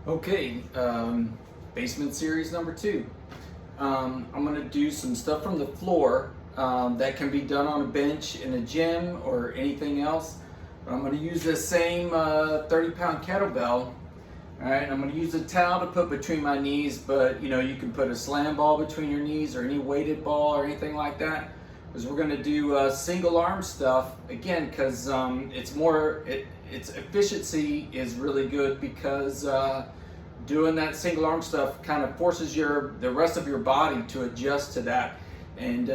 Okay, basement series number 2. I'm going to do some stuff from the floor that can be done on a bench in a gym or anything else. But I'm going to use this same 30-pound kettlebell. All right, I'm going to use a towel to put between my knees, but you can put a slam ball between your knees or any weighted ball or anything like that. Because we're going to do single arm stuff again, because its efficiency is really good because doing that single arm stuff kind of forces the rest of your body to adjust to that, and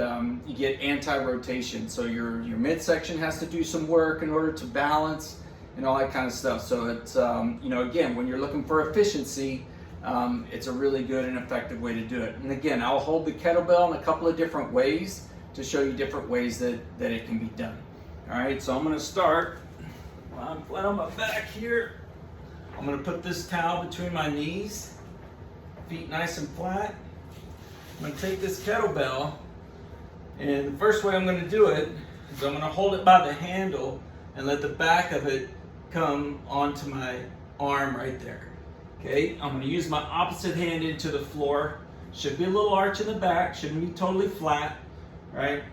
you get anti-rotation. So your midsection has to do some work in order to balance and all that kind of stuff. So it's again, when you're looking for efficiency, it's a really good and effective way to do it. And again, I'll hold the kettlebell in a couple of different ways to show you different ways that it can be done. All right, so I'm going to start while I'm flat on my back here. I'm going to put this towel between my knees, feet nice and flat. I'm going to take this kettlebell, and the first way I'm going to do it is I'm going to hold it by the handle and let the back of it come onto my arm right there. Okay, I'm going to use my opposite hand into the floor. Should be a little arch in the back, shouldn't be totally flat, right?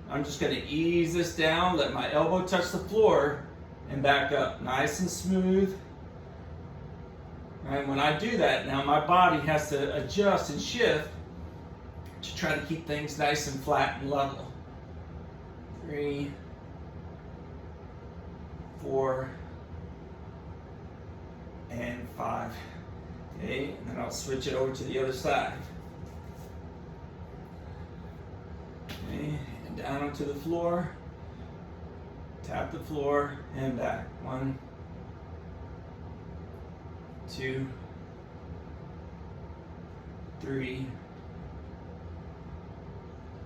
I'm just going to ease this down, let my elbow touch the floor, and back up, nice and smooth. Right, when I do that, now my body has to adjust and shift to try to keep things nice and flat and level. 3, 4, and 5. Okay, and then I'll switch it over to the other side. Okay, and down onto the floor, tap the floor, and back. 1, 2, 3,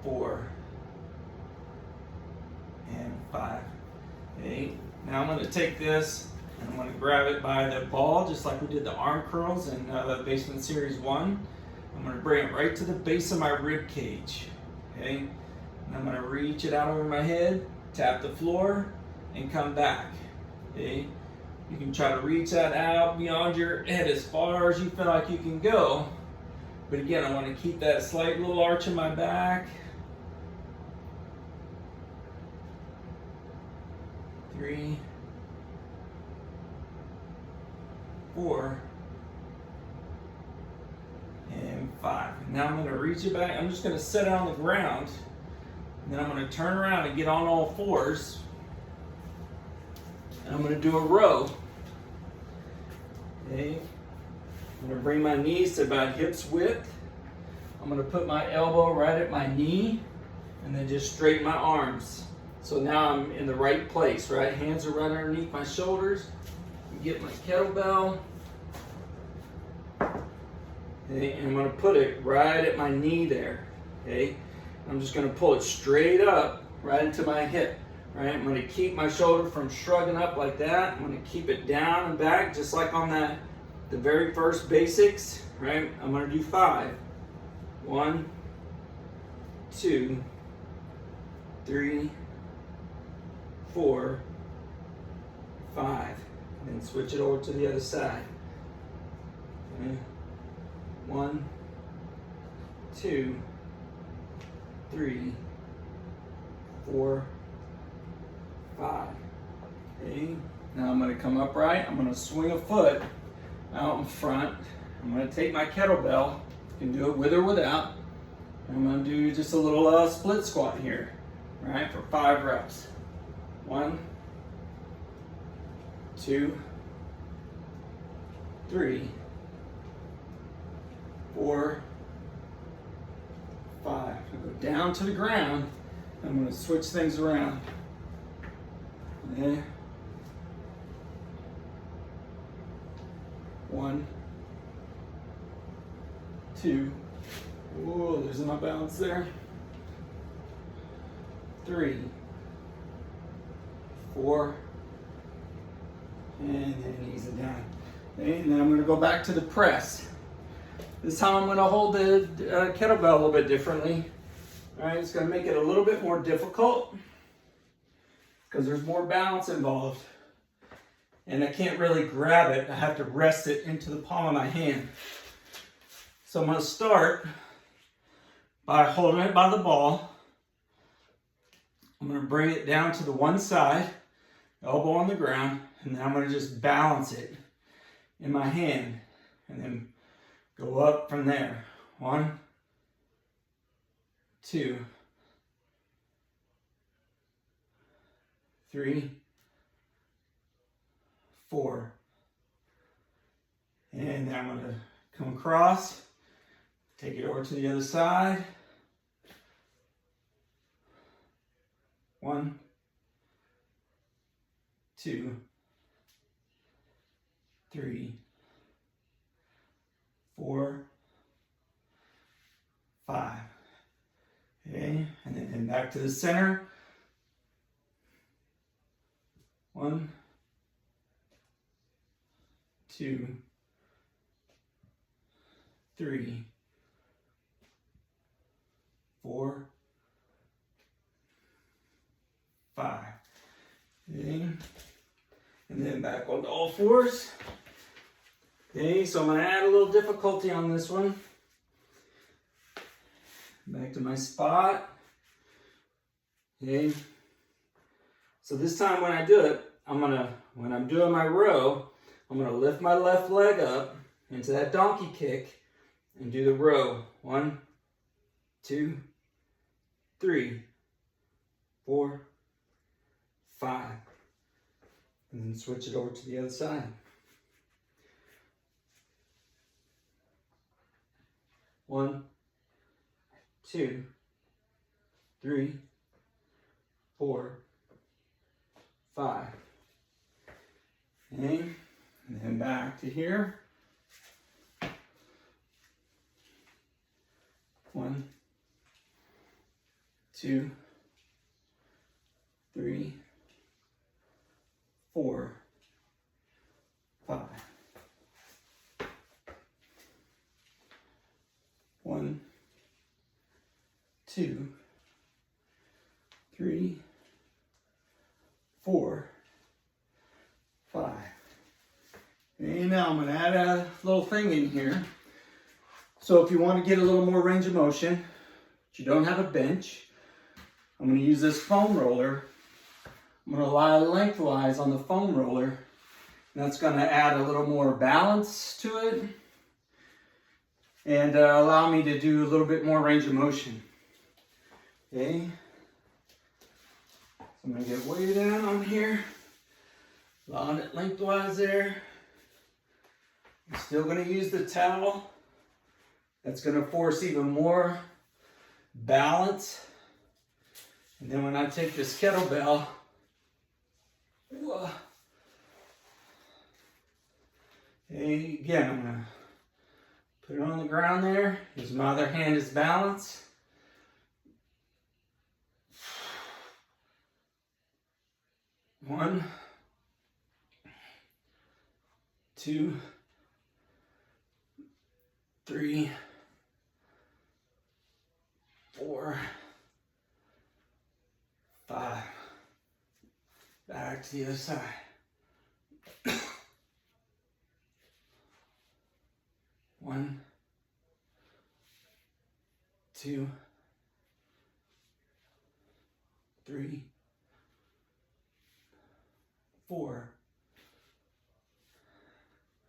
4, and 5. Okay, now I'm going to take this and I'm going to grab it by the ball, just like we did the arm curls in Basement Series 1. I'm going to bring it right to the base of my rib cage. Okay, and I'm going to reach it out over my head, tap the floor, and come back. Okay. You can try to reach that out beyond your head as far as you feel like you can go. But again, I want to keep that slight little arch in my back. 3, 4, and 5. Now I'm going to reach it back. I'm just going to set it on the ground. And then I'm going to turn around and get on all fours. And I'm going to do a row. Okay. I'm going to bring my knees to about hips width. I'm going to put my elbow right at my knee and then just straighten my arms. So now I'm in the right place, right? Hands are right underneath my shoulders. Get my kettlebell. Okay, and I'm going to put it right at my knee there. Okay. I'm just going to pull it straight up right into my hip. Right, I'm going to keep my shoulder from shrugging up like that. I'm going to keep it down and back, just like on the very first basics. Right, I'm going to do 5. 1, 2, 3, 4, 5. And then switch it over to the other side. Okay. 1, 2, 3, 4, 5. Okay. Now I'm going to come upright. I'm going to swing a foot out in front. I'm going to take my kettlebell. You can do it with or without. I'm going to do just a little split squat here, right, for 5 reps. 1, 2, 3, 4, 5. I go down to the ground. I'm going to switch things around. Okay. 1, 2. Whoa, losing my balance there. 3, 4, and then ease it down. Okay, and then I'm going to go back to the press. This time I'm going to hold the kettlebell a little bit differently. All right, it's going to make it a little bit more difficult because there's more balance involved. and I can't really grab it. I have to rest it into the palm of my hand. So I'm going to start by holding it by the ball. I'm going to bring it down to the one side, elbow on the ground, and then I'm going to just balance it in my hand and then go up from there. 1, 2, 3, 4. And then I'm going to come across, take it over to the other side. 1, 2, 3, 4, 5. Okay, and then back to the center. 1, 2, 3, 4, 5. Okay, and then back on all fours. Okay, so I'm going to add a little difficulty on this one. Back to my spot. Okay. So this time when I do it, when I'm doing my row, I'm gonna lift my left leg up into that donkey kick and do the row. 1, 2, 3, 4, 5. And then switch it over to the other side. 1, 2, 3, 4, 5. Okay, and then back to here. 1, 2, 3, 4, 5. 1, 2, 3, 4, 5. And now I'm going to add a little thing in here. So if you want to get a little more range of motion, but you don't have a bench, I'm going to use this foam roller. I'm going to lie lengthwise on the foam roller. And that's going to add a little more balance to it and allow me to do a little bit more range of motion. Okay. So I'm going to get way down on here. Line it lengthwise there. I'm still going to use the towel. That's going to force even more balance. And then when I take this kettlebell, okay, again, I'm going to put it on the ground there. Use my other hand as balance. One, 2, 3, 4, 5. Back to the other side. 1, 2, 3, 4,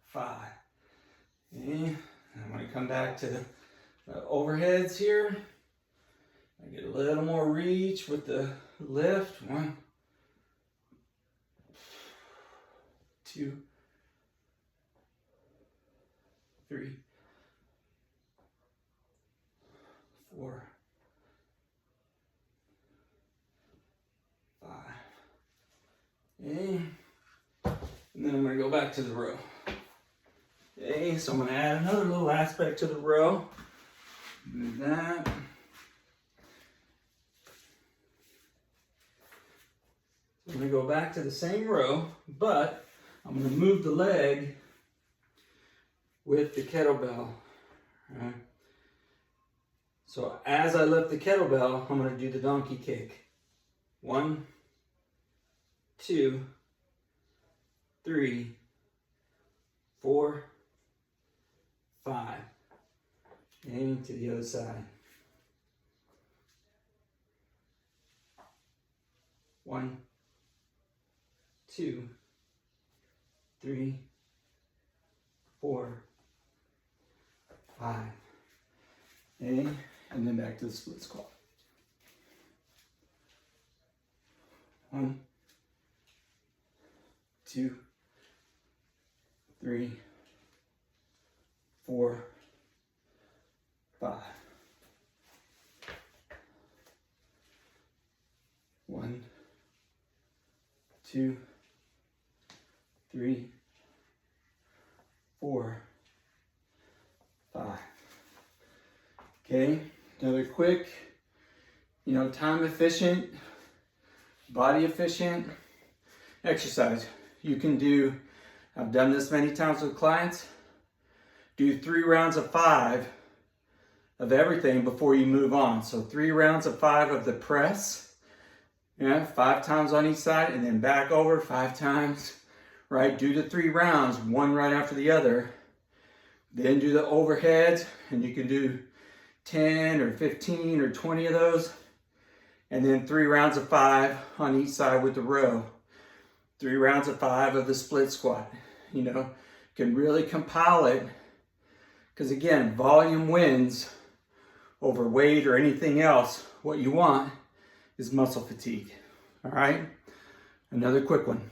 5. And I'm going to come back to the overheads here. I get a little more reach with the lift. 1, 2, 3, 4, 5. Okay. And then I'm going to go back to the row. Okay, so I'm going to add another little aspect to the row. Move that. So I'm going to go back to the same row, but I'm going to move the leg with the kettlebell. Right? So as I lift the kettlebell, I'm going to do the donkey kick. 1, 2, 3, 4, 5. And to the other side. 1, 2, 3, 4, 5. And then back to the split squat. 1, 2, 3, 4, 5. 1, 2, 3, 4, 5. Okay, another quick, time efficient, body efficient exercise. You can do, I've done this many times with clients, do 3 rounds of 5 of everything before you move on. So 3 rounds of 5 of the press, 5 times on each side, and then back over 5 times, right? Do the 3 rounds, one right after the other. Then do the overheads, and you can do 10 or 15 or 20 of those. And then 3 rounds of 5 on each side with the row. 3 rounds of 5 of the split squat. Can really compile it, because again, volume wins over weight or anything else. What you want is muscle fatigue. All right, another quick one.